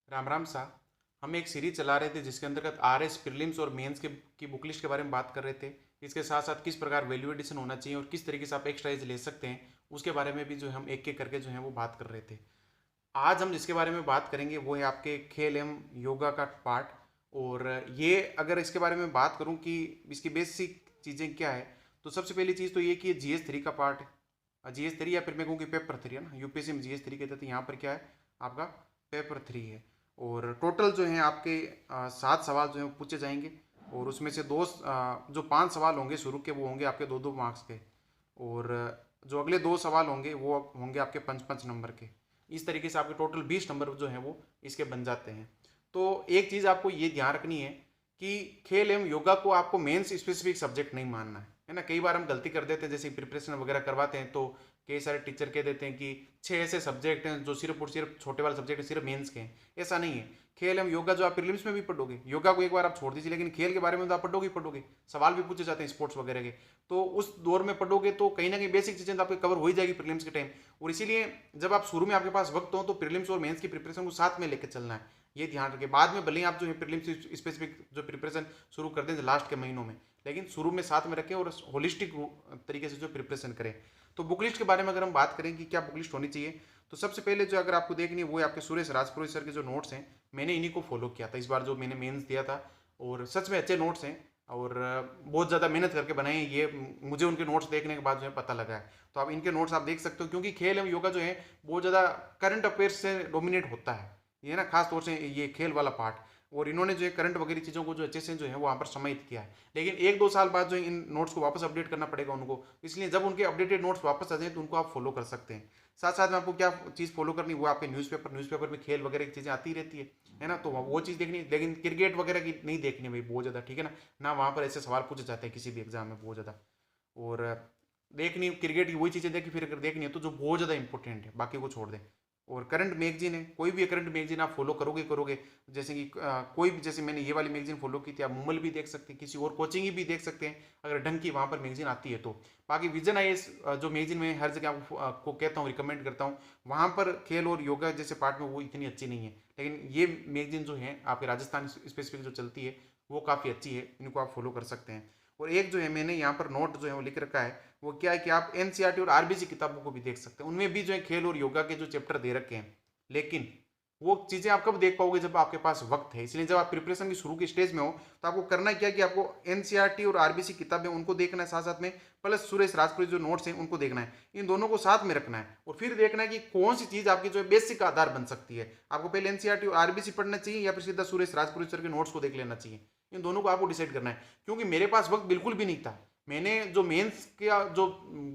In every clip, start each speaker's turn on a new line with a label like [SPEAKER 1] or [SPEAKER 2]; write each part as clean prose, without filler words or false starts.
[SPEAKER 1] राम राम सा। हम एक सीरीज चला रहे थे जिसके अंतर्गत आरएस प्रीलिम्स और मेंस के की बुक लिस्ट के बारे में बात कर रहे थे। इसके साथ साथ किस प्रकार वैल्यू एडिशन होना चाहिए और किस तरीके से आप एक्स्ट्रा एज ले सकते हैं, उसके बारे में भी जो है हम एक एक करके जो है वो बात कर रहे थे। आज हम जिसके बारे में बात करेंगे वो है आपके खेल एवं योगा का पार्ट। और ये अगर इसके बारे में बात करूं कि इसकी बेसिक चीज़ें क्या है, तो सबसे पहली चीज़ तो ये कि GS3 का पार्ट है। GS3 या फिर मैं कहूँ कि पेपर 3 है ना, यूपीएससी में GS3 कहते थे, यहाँ पर क्या है आपका पेपर 3 है। और टोटल जो है आपके 7 सवाल जो है पूछे जाएंगे। और उसमें से जो 5 सवाल होंगे शुरू के वो होंगे आपके 2-2 मार्क्स के। और जो अगले 2 सवाल होंगे वो होंगे आपके 5-5 नंबर के। इस तरीके से आपके टोटल 20 नंबर जो हैं वो इसके बन जाते हैं। तो एक चीज़ आपको ये ध्यान रखनी है कि खेल एवं योगा को आपको मेंस स्पेसिफिक सब्जेक्ट नहीं मानना है ना। कई बार हम गलती कर देते हैं, जैसे प्रिपरेशन वगैरह करवाते हैं तो कई सारे टीचर कह देते हैं कि 6 ऐसे सब्जेक्ट हैं जो सिर्फ और सिर्फ छोटे वाले सब्जेक्ट सिर्फ मेंस के हैं। ऐसा नहीं है। खेल एवं योगा जो आप प्रीलिम्स में भी पढ़ोगे, योगा को एक बार आप छोड़ दीजिए, लेकिन खेल के बारे में तो आप पढ़ोगे ही पढ़ोगे। सवाल भी पूछे जाते हैं स्पोर्ट्स वगैरह के, तो उस दौर में पढ़ोगे तो कहीं ना कहीं बेसिक चीज़ें तो आपकी कवर हो ही जाएगी प्रीलिम्स के टाइम। और इसीलिए जब आप शुरू में आपके पास वक्त हो तो प्रीलिम्स और मेंस की प्रिपरेशन को साथ में लेकर चलना है। ये ध्यान रखें। बाद में भले ही आप जो है प्रीलिम्स स्पेसिफिक जो प्रिपरेशन शुरू कर दें लास्ट के महीनों में, लेकिन शुरू में साथ में रखें और होलिस्टिक तरीके से जो प्रिपरेशन करें। तो बुक लिस्ट के बारे में अगर हम बात करें कि क्या बुक लिस्ट होनी चाहिए, तो सबसे पहले जो अगर आपको देखनी है वो है आपके सुरेश राजपुरोहित सर के जो नोट्स हैं। मैंने इन्हीं को फॉलो किया था इस बार जो मैंने मेंस दिया था, और सच में अच्छे नोट्स हैं। और बहुत ज़्यादा मेहनत करके बनाए हैं ये, मुझे उनके नोट्स देखने के बाद जो है पता लगा है। तो आप इनके नोट्स आप देख सकते हो, क्योंकि खेल एवं योगा जो है बहुत ज़्यादा करंट अफेयर्स से डोमिनेट होता है ये ना, खास तौर से ये खेल वाला पार्ट। और इन्होंने जो है करंट वगैरह चीज़ों को जो अच्छे से जो है वहाँ पर समाहित किया है। लेकिन 1-2 साल बाद जो है इन नोट्स को वापस अपडेट करना पड़ेगा उनको, इसलिए जब उनके अपडेटेड नोट्स वापस आ जाए तो उनको आप फॉलो कर सकते हैं। साथ साथ में आपको क्या चीज़ फॉलो करनी, वो आपके न्यूज़पेपर में खेल वगैरह की चीज़ें आती रहती है ना, तो वो चीज़ देखनी। लेकिन क्रिकेट वगैरह की नहीं देखनी भाई बहुत ज़्यादा, ठीक है ना। ना वहाँ पर ऐसे सवाल पूछे जाते हैं किसी भी एग्जाम में बहुत ज़्यादा। और देखनी क्रिकेट की वही चीज़ें देखी, फिर अगर देखनी है तो जो बहुत ज़्यादा इंपॉर्टेंट है बाकी को छोड़ दें। और करंट मैगजीन है, कोई भी करंट मैगजीन आप फॉलो करोगे करोगे, जैसे कि कोई भी, जैसे मैंने ये वाली मैगजीन फॉलो की थी, आप मुमल भी देख सकते हैं, किसी और कोचिंग ही भी देख सकते हैं अगर ढंग की वहाँ पर मैगजीन आती है तो। बाकी विजन IAS जो मैगजीन में हर जगह आपको कहता हूँ, रिकमेंड करता हूँ, वहाँ पर खेल और योगा जैसे पार्ट में वो इतनी अच्छी नहीं है। लेकिन ये मैगजीन जो है आपके राजस्थान स्पेसिफिक जो चलती है वो काफ़ी अच्छी है, इनको आप फॉलो कर सकते हैं। और एक जो है मैंने यहाँ पर नोट जो है वो लिख रखा है, वो क्या है कि आप NCERT और RBC किताबों को भी देख सकते हैं। उनमें भी जो है खेल और योगा के जो चैप्टर दे रखे हैं, लेकिन वो चीज़ें आप कब देख पाओगे जब आपके पास वक्त है। इसलिए जब आप प्रिपरेशन की शुरू की स्टेज में हो तो आपको करना क्या कि आपको NCERT और RBC किताबें उनको देखना है, साथ साथ में प्लस सुरेश राजपुरी जो नोट्स हैं उनको देखना है। इन दोनों को साथ में रखना है और फिर देखना है कि कौन सी चीज़ आपकी जो है बेसिक आधार बन सकती है। आपको पहले NCERT और RBC पढ़ना चाहिए या फिर सीधा सुरेश राजपुरी सर के नोट्स को देख लेना चाहिए। इन दोनों को आपको डिसाइड करना है, क्योंकि मेरे पास वक्त बिल्कुल भी नहीं था। मैंने जो मेंस का जो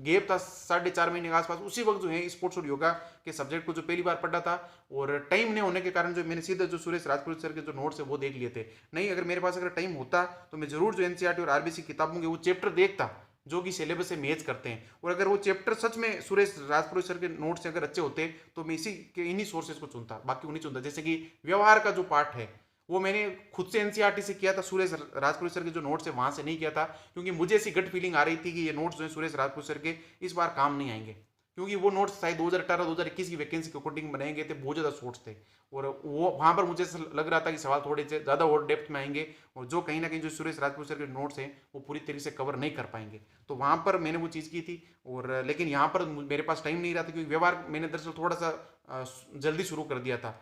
[SPEAKER 1] गैप था 4.5 महीने के आसपास, उसी वक्त जो है स्पोर्ट्स और योगा के सब्जेक्ट को जो पहली बार पढ़ा था, और टाइम नहीं होने के कारण जो मैंने सीधे जो सुरेश राजपुर सर के जो नोट्स है वो देख लिए थे। नहीं, अगर मेरे पास अगर टाइम होता तो मैं जरूर जो NCERT और RBC किताबों के वो चैप्टर देखता जो कि सिलेबस से मैच करते हैं। और अगर वो चैप्टर सच में सुरेश राजपुर सर के नोट्स से अगर अच्छे होते तो मैं इसी के इन्हीं सोर्सेज को चुनता, बाकी उन्हीं चुनता। जैसे कि व्यवहार का जो पार्ट है वो मैंने खुद से NCERT से किया था, सुरेश राजपुर सर के जो नोट्स है वहां से नहीं किया था, क्योंकि मुझे ऐसी गट फीलिंग आ रही थी कि ये नोट्स जो है सुरेश राजपुर सर के इस बार काम नहीं आएंगे, क्योंकि वो नोट्स शायद 2018-2021 की वैकेंसी के अकॉर्डिंग बनाए गए थे, बहुत ज़्यादा शॉर्ट्स थे। और वो वहाँ पर मुझे लग रहा था कि सवाल थोड़े से ज़्यादा और डेप्थ में आएंगे, और जो कहीं ना कहीं जो सुरेश राजपूत सर के नोट्स हैं वो पूरी तरीके से कवर नहीं कर पाएंगे। तो वहाँ पर मैंने वो चीज़ की थी। और लेकिन यहाँ पर मेरे पास टाइम नहीं रहा था, क्योंकि व्यवहार मैंने दरअसल थोड़ा सा जल्दी शुरू कर दिया था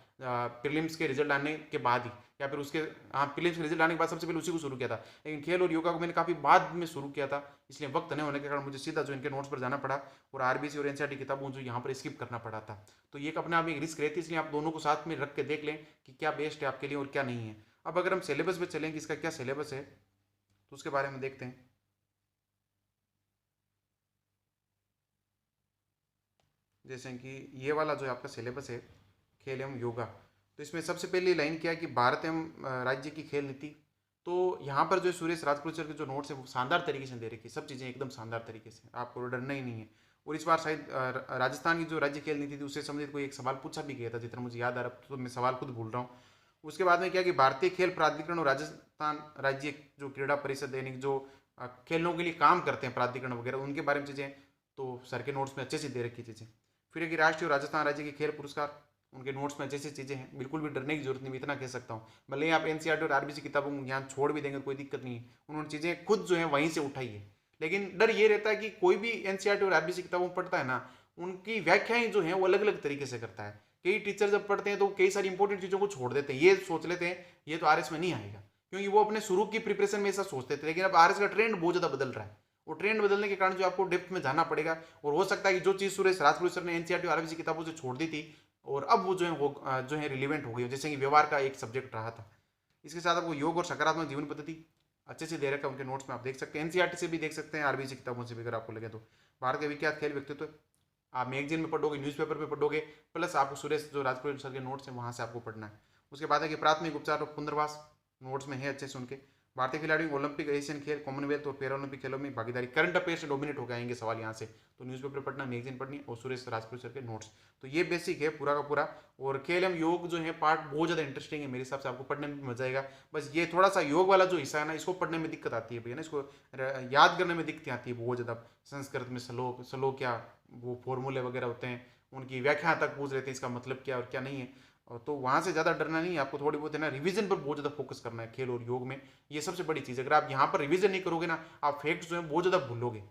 [SPEAKER 1] प्रीलिम्स के रिजल्ट आने के बाद ही, या फिर उसके, हाँ, प्रीलिम्स के रिजल्ट आने के बाद सबसे पहले उसी को शुरू किया था। लेकिन खेल और योगा को मैंने काफ़ी बाद में शुरू किया था, इसलिए वक्त नहीं होने के कारण मुझे सीधा जो इनके नोट्स पर जाना पड़ा, और RBC और NCERT किताबों जो यहाँ पर स्किप करना पड़ा था। तो ये एक अपने आप में एक रिस्क रहती है, इसलिए आप दोनों को साथ में रख के देख लें कि क्या बेस्ट है आपके लिए और क्या नहीं है। अब अगर हम सिलेबस पे चलें कि इसका क्या सिलेबस है, तो उसके बारे में देखते हैं। जैसे कि ये वाला जो है आपका सिलेबस है खेल एवं योगा, तो इसमें सबसे पहली लाइन क्या है कि भारत एवं राज्य की खेल नीति। तो यहाँ पर जो सुरेश राजपूत सर के जो नोट्स है वो शानदार तरीके से दे रखी है, सब चीज़ें एकदम शानदार तरीके से, आपको डरना ही नहीं है। और इस बार शायद राजस्थान की जो राज्य खेल नीति थी उससे संबंधित कोई एक सवाल पूछा भी गया था, जितना मुझे याद आ रहा है, तो मैं सवाल खुद भूल रहा हूँ। उसके बाद में क्या कि भारतीय खेल प्राधिकरण और राजस्थान राज्य जो क्रीड़ा परिषद यानी जो खेलों के लिए काम करते हैं प्राधिकरण वगैरह, उनके बारे में चीज़ें तो सर के नोट्स में अच्छे से दे रखी चीज़ें। फिर है कि राष्ट्रीय और राजस्थान राज्य के खेल पुरस्कार, उनके नोट्स में जैसी चीज़ें हैं, बिल्कुल भी डरने की जरूरत नहीं, मैं इतना कह सकता हूँ। भले ही आप एनसीईआरटी और आरबीसी किताबों को यहाँ छोड़ भी देंगे तो कोई दिक्कत नहीं है, उन्होंने चीज़ें खुद जो है वहीं से उठाई है। लेकिन डर ये रहता है कि कोई भी एनसीईआरटी और आरबीसी किताबों में पढ़ता है ना, उनकी व्याख्याएं जो हैं वो अलग अलग तरीके से करता है। कई टीचर जब पढ़ते हैं तो कई सारी इंपॉर्टेंट चीज़ों को छोड़ देते हैं, ये सोच लेते हैं ये तो आरएस में नहीं आएगा, क्योंकि वो अपने शुरू की प्रिपरेशन में ऐसा सोचते थे। लेकिन अब आरएस का ट्रेंड बहुत ज़्यादा बदल रहा है, वो ट्रेंड बदलने के कारण जो आपको डेप्थ में जाना पड़ेगा। और हो सकता है कि जो चीज़ सुरेश राजपुर सर ने एनसीईआरटी और आरबीसी किताबों से छोड़ दी थी और अब वो जो है रिलीवेंट हो गई, जैसे कि व्यवहार का एक सब्जेक्ट रहा था। इसके साथ आपको योग और सकारात्मक जीवन पद्धति अच्छे से दे रखा है, उनके नोट्स में आप देख सकते हैं, एनसीईआरटी से भी देख सकते हैं, आरबीसी किताबों से भी अगर आपको लगे तो। भारत के विख्यात खेल व्यक्तित्व आप मैगजीन में पढ़ोगे, न्यूज़पेपर पे पढ़ोगे, प्लस आपको सुरेश जो राजपुर सर के नोट्स हैं वहाँ से आपको पढ़ना है। उसके बाद है कि प्राथमिक उपचार और पुनर्वास नोट्स में है अच्छे से उनके। भारतीय खिलाड़ियों को ओलंपिक, एशियन खेल, कॉमनवेल्थ और पैरा ओलंपिक खेलों में भागीदारी, करंट अफेयर से डोमिनेट हो आएंगे सवाल यहाँ से। तो न्यूज़पेपर पढ़ना, मैगजीन पढ़नी और सुरेश राजपुर सर के नोट्स। तो ये बेसिक है पूरा का पूरा। और खेल एवं योग जो है पार्ट बहुत ज़्यादा इंटरेस्टिंग है मेरे हिसाब से, आपको पढ़ने में मजा आएगा। बस ये थोड़ा सा योग वाला जो हिस्सा है ना, इसको पढ़ने में दिक्कत आती है भैया ना, इसको याद करने में दिक्कत आती है बहुत ज़्यादा। संस्कृत में श्लोक क्या वो फॉर्मूले वगैरह होते हैं, उनकी व्याख्या तक पूछ रहे थे इसका मतलब क्या और क्या नहीं है। तो वहाँ से ज़्यादा डरना नहीं है आपको, थोड़ी बहुत है ना रिवीजन पर बहुत ज़्यादा फोकस करना है खेल और योग में। ये सबसे बड़ी चीज़ है, अगर आप यहाँ पर रिवीजन नहीं करोगे ना, आप फैक्ट्स जो है बहुत ज़्यादा भूलोगे।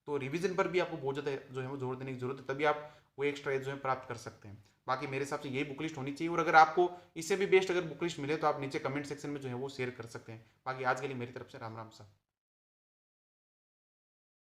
[SPEAKER 1] तो रिवीजन पर भी आपको बहुत ज़्यादा जो है वो जोर देने की जरूरत है, तभी आप वो एक्स्ट्रा एज जो है प्राप्त कर सकते हैं। बाकी मेरे हिसाब से यही बुक लिस्ट होनी चाहिए, और अगर आपको इससे भी बेस्ट अगर बुक लिस्ट मिले तो आप नीचे कमेंट सेक्शन में जो है वो शेयर कर सकते हैं। बाकी आज के लिए मेरी तरफ से राम राम सा।